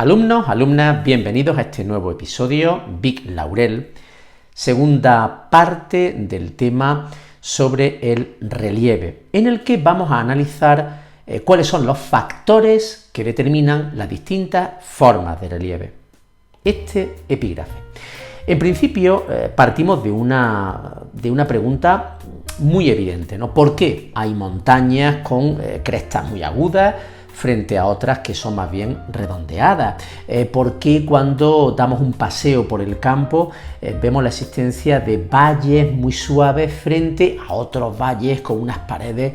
Alumnos, alumnas, bienvenidos a este nuevo episodio, Big Laurel, segunda parte del tema sobre el relieve, en el que vamos a analizar cuáles son los factores que determinan las distintas formas de relieve. Este epígrafe. En principio, partimos de una pregunta muy evidente, ¿no? ¿Por qué hay montañas con crestas muy agudas frente a otras que son más bien redondeadas? ¿Por qué cuando damos un paseo por el campo vemos la existencia de valles muy suaves frente a otros valles con unas paredes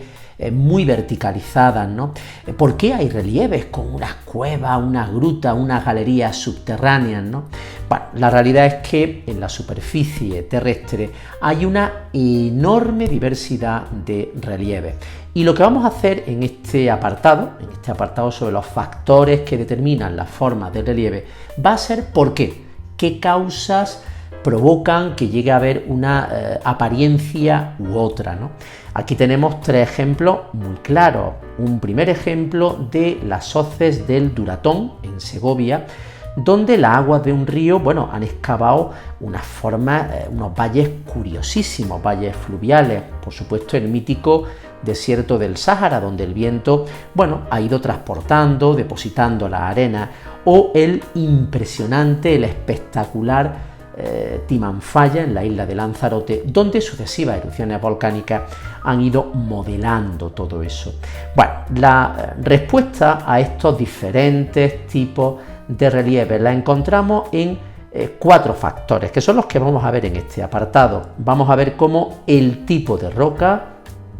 muy verticalizadas, ¿no? ¿Por qué hay relieves con unas cuevas, unas grutas, unas galerías subterráneas, ¿no? Bueno, la realidad es que en la superficie terrestre hay una enorme diversidad de relieves. Y lo que vamos a hacer en este apartado sobre los factores que determinan las formas del relieve, va a ser por qué causas provocan que llegue a haber una apariencia u otra, ¿no? Aquí tenemos tres ejemplos muy claros. Un primer ejemplo de las hoces del Duratón, en Segovia, donde las aguas de un río, han excavado unas formas, unos valles curiosísimos, valles fluviales, por supuesto el mítico desierto del Sáhara, donde el viento, ha ido transportando, depositando la arena, o el impresionante, el espectacular Timanfaya en la isla de Lanzarote, donde sucesivas erupciones volcánicas han ido modelando todo eso. La respuesta a estos diferentes tipos de relieve la encontramos en cuatro factores, que son los que vamos a ver en este apartado. Vamos a ver cómo el tipo de roca,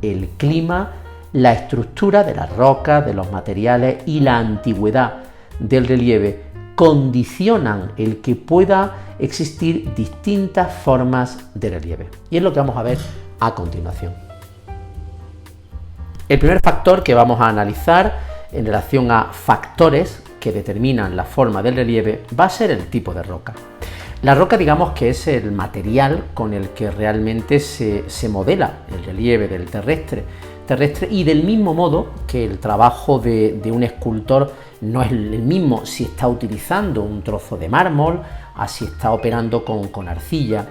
el clima, la estructura de las rocas, de los materiales y la antigüedad del relieve condicionan el que pueda existir distintas formas de relieve. Y es lo que vamos a ver a continuación. El primer factor que vamos a analizar en relación a factores que determinan la forma del relieve va a ser el tipo de roca. La roca, digamos que es el material con el que realmente se modela el relieve del terrestre, y del mismo modo que el trabajo de un escultor no es el mismo si está utilizando un trozo de mármol a si está operando con arcilla.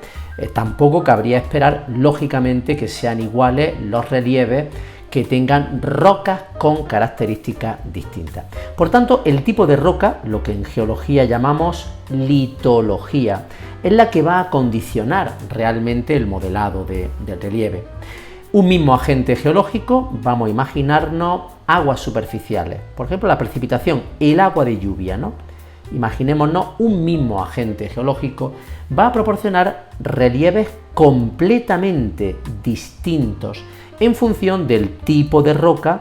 Tampoco cabría esperar, lógicamente, que sean iguales los relieves que tengan rocas con características distintas. Por tanto, el tipo de roca, lo que en geología llamamos litología, es la que va a condicionar realmente el modelado del relieve. Un mismo agente geológico, vamos a imaginarnos aguas superficiales, por ejemplo la precipitación, el agua de lluvia, ¿no? Imaginémonos un mismo agente geológico va a proporcionar relieves completamente distintos en función del tipo de roca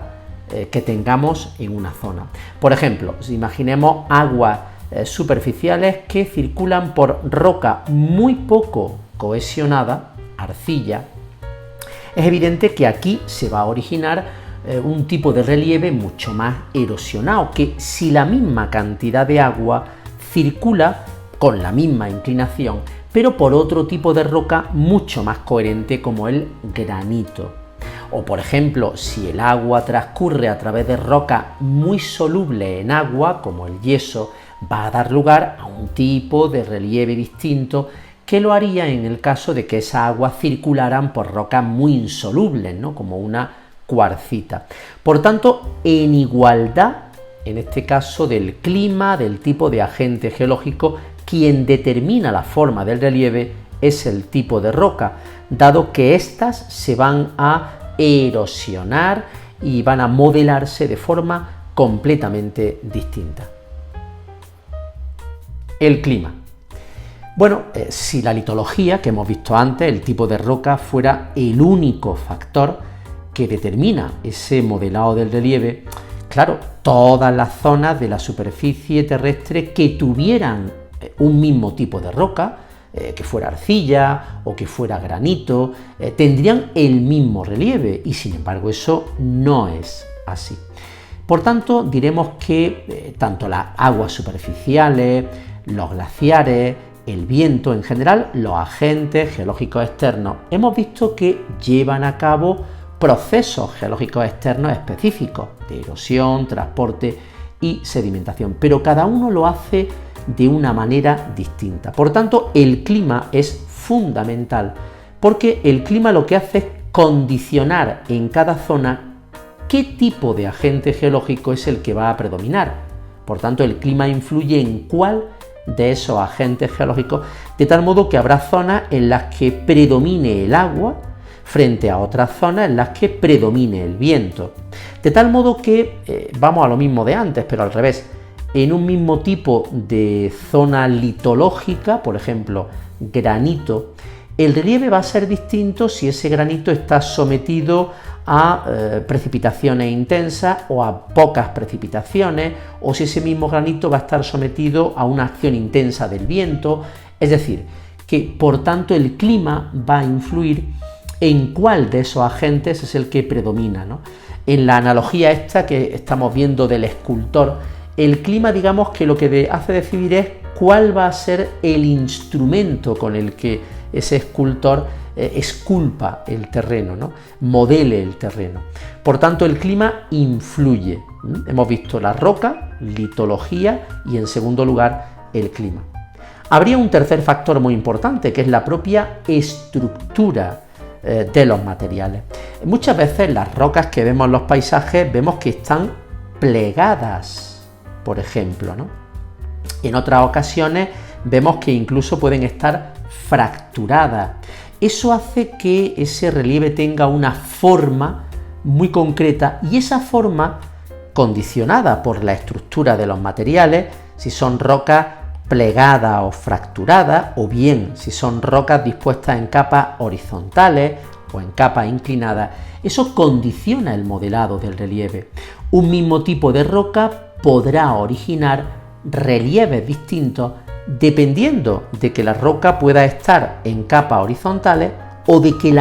que tengamos en una zona. Por ejemplo, si imaginemos aguas superficiales que circulan por roca muy poco cohesionada, arcilla, es evidente que aquí se va a originar un tipo de relieve mucho más erosionado, que si la misma cantidad de agua circula con la misma inclinación, pero por otro tipo de roca mucho más coherente como el granito. O por ejemplo, si el agua transcurre a través de roca muy soluble en agua, como el yeso, va a dar lugar a un tipo de relieve distinto que lo haría en el caso de que esas aguas circularan por rocas muy insolubles, ¿no? Como una cuarcita. Por tanto, en igualdad, en este caso del clima, del tipo de agente geológico, quien determina la forma del relieve es el tipo de roca, dado que éstas se van a erosionar y van a modelarse de forma completamente distinta. El clima. Si la litología, que hemos visto antes, el tipo de roca, fuera el único factor que determina ese modelado del relieve, claro, todas las zonas de la superficie terrestre que tuvieran un mismo tipo de roca, que fuera arcilla o que fuera granito, tendrían el mismo relieve, y sin embargo eso no es así. Por tanto, diremos que tanto las aguas superficiales, los glaciares, el viento, en general, los agentes geológicos externos, hemos visto que llevan a cabo procesos geológicos externos específicos de erosión, transporte y sedimentación, pero cada uno lo hace de una manera distinta. Por tanto, el clima es fundamental, porque el clima lo que hace es condicionar en cada zona qué tipo de agente geológico es el que va a predominar. Por tanto, el clima influye en cuál de esos agentes geológicos, de tal modo que habrá zonas en las que predomine el agua frente a otras zonas en las que predomine el viento. De tal modo que, vamos a lo mismo de antes, pero al revés, en un mismo tipo de zona litológica, por ejemplo, granito, el relieve va a ser distinto si ese granito está sometido a precipitaciones intensas o a pocas precipitaciones, o si ese mismo granito va a estar sometido a una acción intensa del viento. Es decir, que por tanto el clima va a influir en cuál de esos agentes es el que predomina, ¿no? En la analogía esta que estamos viendo del escultor, el clima, digamos que lo que hace decidir es cuál va a ser el instrumento con el que ese escultor esculpa el terreno, ¿no? Modele el terreno. Por tanto, el clima influye. Hemos visto la roca, litología y, en segundo lugar, el clima. Habría un tercer factor muy importante, que es la propia estructura de los materiales. Muchas veces las rocas que vemos en los paisajes vemos que están plegadas, por ejemplo, ¿no? En otras ocasiones vemos que incluso pueden estar fracturadas. Eso hace que ese relieve tenga una forma muy concreta, y esa forma, condicionada por la estructura de los materiales, si son rocas plegadas o fracturadas, o bien si son rocas dispuestas en capas horizontales o en capas inclinadas, eso condiciona el modelado del relieve. Un mismo tipo de roca podrá originar relieves distintos dependiendo de que la roca pueda estar en capas horizontales o de que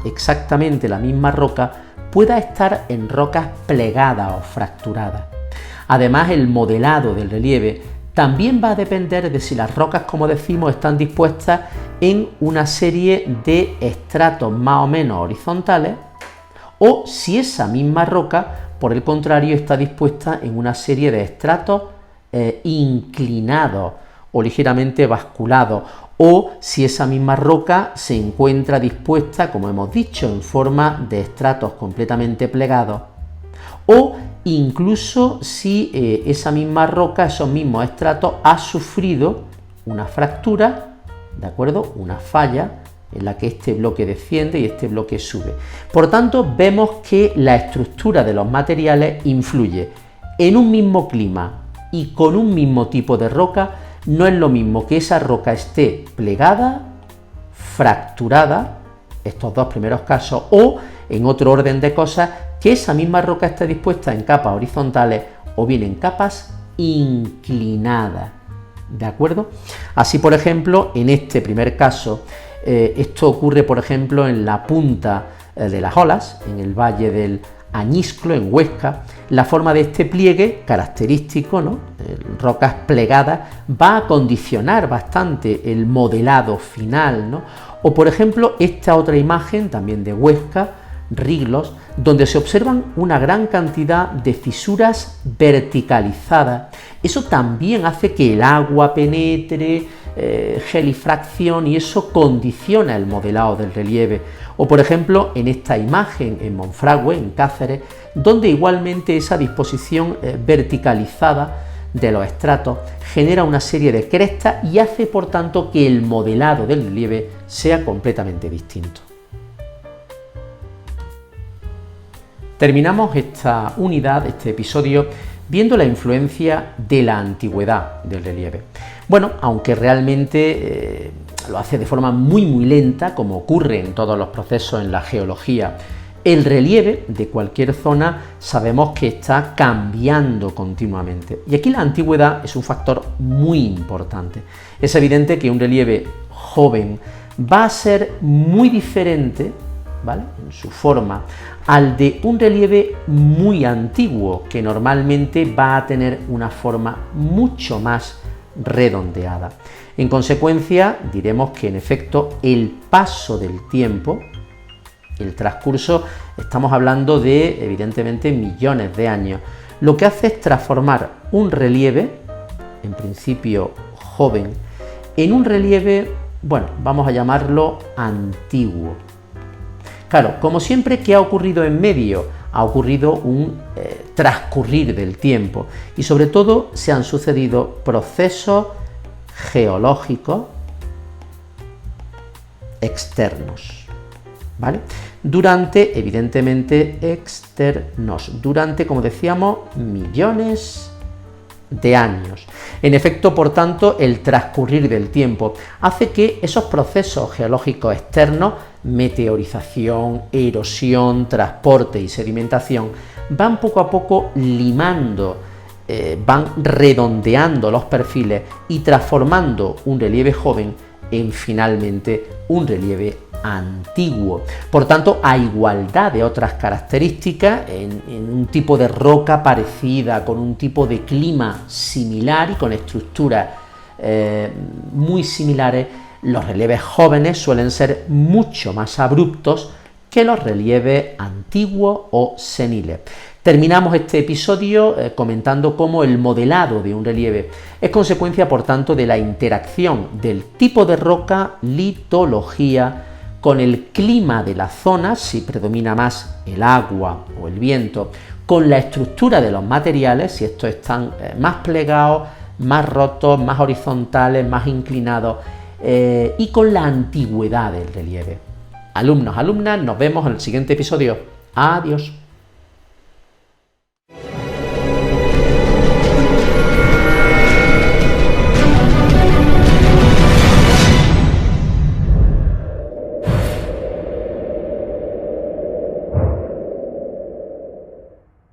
exactamente la misma roca, pueda estar en rocas plegadas o fracturadas. Además, el modelado del relieve también va a depender de si las rocas, como decimos, están dispuestas en una serie de estratos más o menos horizontales, o si esa misma roca, por el contrario, está dispuesta en una serie de estratos inclinados o ligeramente basculados, o si esa misma roca se encuentra dispuesta, como hemos dicho, en forma de estratos completamente plegados, o incluso si esa misma roca, esos mismos estratos, ha sufrido una fractura, ¿de acuerdo? Una falla en la que este bloque desciende y este bloque sube. Por tanto, vemos que la estructura de los materiales influye en un mismo clima y con un mismo tipo de roca. No es lo mismo que esa roca esté plegada, fracturada, estos dos primeros casos, o en otro orden de cosas, que esa misma roca esté dispuesta en capas horizontales o bien en capas inclinadas, ¿de acuerdo? Así, por ejemplo, en este primer caso, esto ocurre, por ejemplo, en la punta de las Olas, en el valle del Añisclo, en Huesca. La forma de este pliegue, característico, ¿no? Rocas plegadas, va a condicionar bastante el modelado final, ¿no? O, por ejemplo, esta otra imagen, también de Huesca, Riglos, donde se observan una gran cantidad de fisuras verticalizadas. Eso también hace que el agua penetre, gelifracción, y eso condiciona el modelado del relieve. O, por ejemplo, en esta imagen en Monfragüe, en Cáceres, donde igualmente esa disposición verticalizada de los estratos genera una serie de crestas y hace, por tanto, que el modelado del relieve sea completamente distinto. Terminamos esta unidad, este episodio, viendo la influencia de la antigüedad del relieve. Bueno, aunque realmente lo hace de forma muy lenta, como ocurre en todos los procesos en la geología, el relieve de cualquier zona sabemos que está cambiando continuamente. Y aquí la antigüedad es un factor muy importante. Es evidente que un relieve joven va a ser muy diferente, ¿vale?, en su forma, al de un relieve muy antiguo, que normalmente va a tener una forma mucho más redondeada. En consecuencia, diremos que en efecto el paso del tiempo, el transcurso, estamos hablando de evidentemente millones de años, lo que hace es transformar un relieve, en principio joven, en un relieve, bueno, vamos a llamarlo antiguo. Claro, como siempre, ¿qué ha ocurrido en medio? Ha ocurrido un transcurrir del tiempo y sobre todo se han sucedido procesos geológicos externos, ¿vale? Durante, evidentemente, durante, como decíamos, millones de años. En efecto, por tanto, el transcurrir del tiempo hace que esos procesos geológicos externos, meteorización, erosión, transporte y sedimentación, van poco a poco limando, van redondeando los perfiles y transformando un relieve joven en finalmente un relieve antiguo. Por tanto, a igualdad de otras características, en un tipo de roca parecida, con un tipo de clima similar y con estructuras muy similares, los relieves jóvenes suelen ser mucho más abruptos que los relieves antiguos o seniles. Terminamos este episodio comentando cómo el modelado de un relieve es consecuencia, por tanto, de la interacción del tipo de roca, litología, con el clima de la zona, si predomina más el agua o el viento, con la estructura de los materiales, si estos están más plegados, más rotos, más horizontales, más inclinados, y con la antigüedad del relieve. Alumnos, alumnas, nos vemos en el siguiente episodio. Adiós.